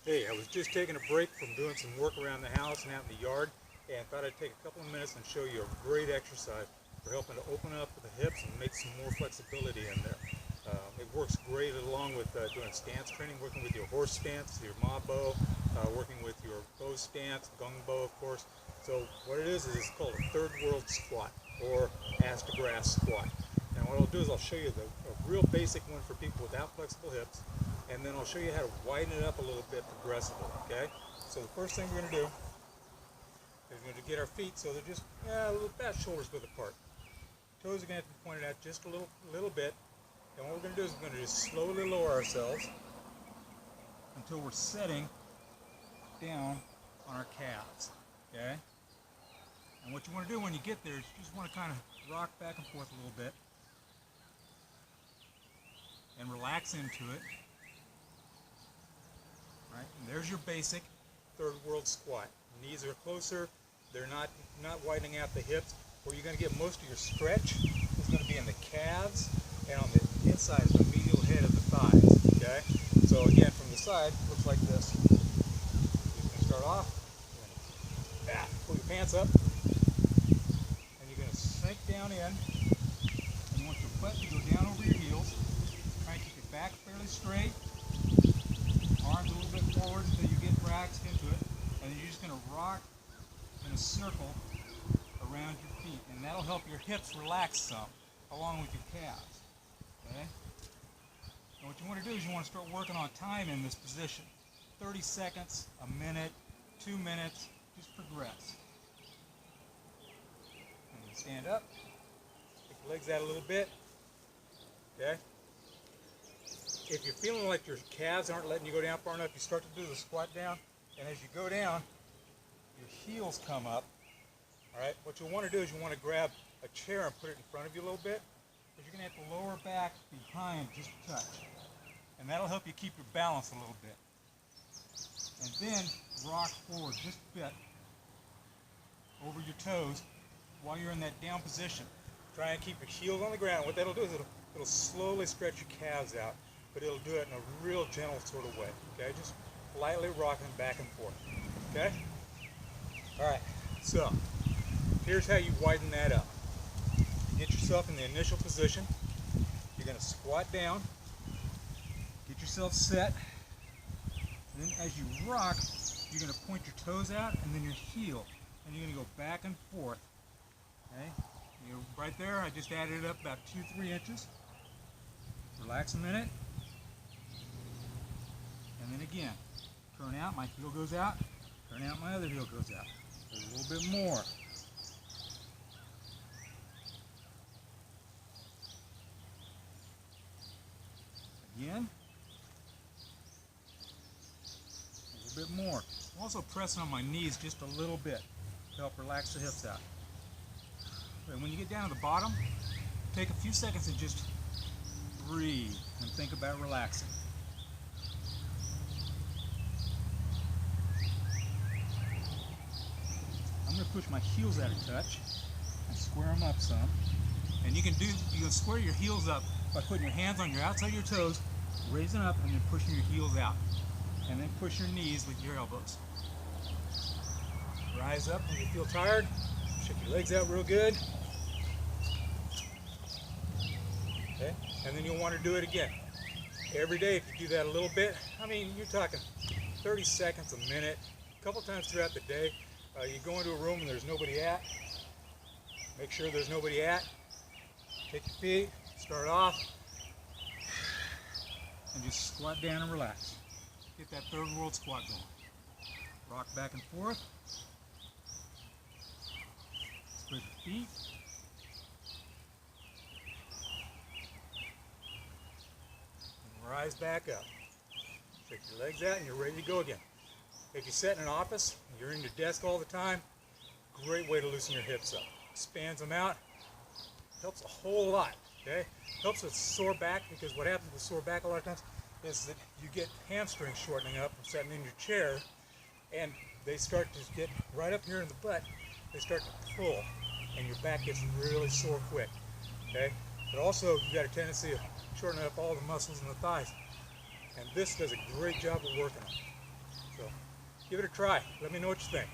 Hey, I was just taking a break from doing some work around the house and out in the yard, and thought I'd take a couple of minutes and show you a great exercise for helping to open up the hips and make some more flexibility in there. It works great along with doing stance training, working with your horse stance, your ma bow, working with your bow stance, gung bow, of course. So what it is it's called a third world squat, or ass to grass squat. Now what I'll do is I'll show you a real basic one for people without flexible hips, and then I'll show you how to widen it up a little bit progressively, okay? So the first thing we're going to do is we're going to get our feet so they're just about shoulders width apart. Toes are going to have to be pointed out just a little bit. And what we're going to do is we're going to just slowly lower ourselves until we're setting down on our calves, okay? And what you want to do when you get there is you just want to kind of rock back and forth a little bit and relax into it. Right? And there's your basic third world squat. Knees are closer, they're not widening out the hips. Where you're going to get most of your stretch is going to be in the calves and on the inside of the medial head of the thighs. Okay? So again, from the side, it looks like this. You're going to start off, pull your pants up, and you're going to sink down in, and you want your butt to go down over your heels. Try and keep your back fairly straight, arms a little bit forward until you get relaxed into it, and then you're just going to rock in a circle around your feet, and that'll help your hips relax some, along with your calves. Okay? And what you want to do is you want to start working on time in this position. 30 seconds, a minute, 2 minutes, just progress. And then stand up, take your legs out a little bit. Okay? If you're feeling like your calves aren't letting you go down far enough, you start to do the squat down, and as you go down, your heels come up. Alright, what you'll want to do is you want to grab a chair and put it in front of you a little bit, but you're going to have to lower back behind just a touch. And that'll help you keep your balance a little bit. And then rock forward just a bit over your toes while you're in that down position. Try and keep your heels on the ground. What that'll do is it'll slowly stretch your calves out, but it'll do it in a real gentle sort of way. Okay, just lightly rocking back and forth. Okay? Alright, so here's how you widen that up. Get yourself in the initial position. You're going to squat down. Get yourself set. And then as you rock, you're going to point your toes out and then your heel. And you're going to go back and forth. Okay? Right there, I just added it up about 2-3 inches. Relax a minute. And then again, turn out, my heel goes out. Turn out, my other heel goes out. So a little bit more. Again. A little bit more. I'm also pressing on my knees just a little bit to help relax the hips out. And when you get down to the bottom, take a few seconds and just breathe and think about relaxing. I'm going to push my heels out a touch and square them up some. And you can square your heels up by putting your hands on your outside of your toes, raising up, and then pushing your heels out. And then push your knees with your elbows. Rise up when you feel tired. Shake your legs out real good. Okay? And then you'll want to do it again. Every day, if you do that a little bit, I mean, you're talking 30 seconds, a minute, a couple times throughout the day. You go into a room and there's nobody at. Make sure there's nobody at. Take your feet, start off, and just squat down and relax. Get that third world squat going. Rock back and forth. Spread your feet. And rise back up. Shake your legs out and you're ready to go again. If you sit in an office, you're in your desk all the time, great way to loosen your hips up. Expands them out. Helps a whole lot. Okay? Helps with sore back, because what happens with sore back a lot of times is that you get hamstrings shortening up from sitting in your chair, and they start to get right up here in the butt. They start to pull, and your back gets really sore quick. Okay? But also, you've got a tendency of shortening up all the muscles in the thighs, and this does a great job of working on. So give it a try. Let me know what you think.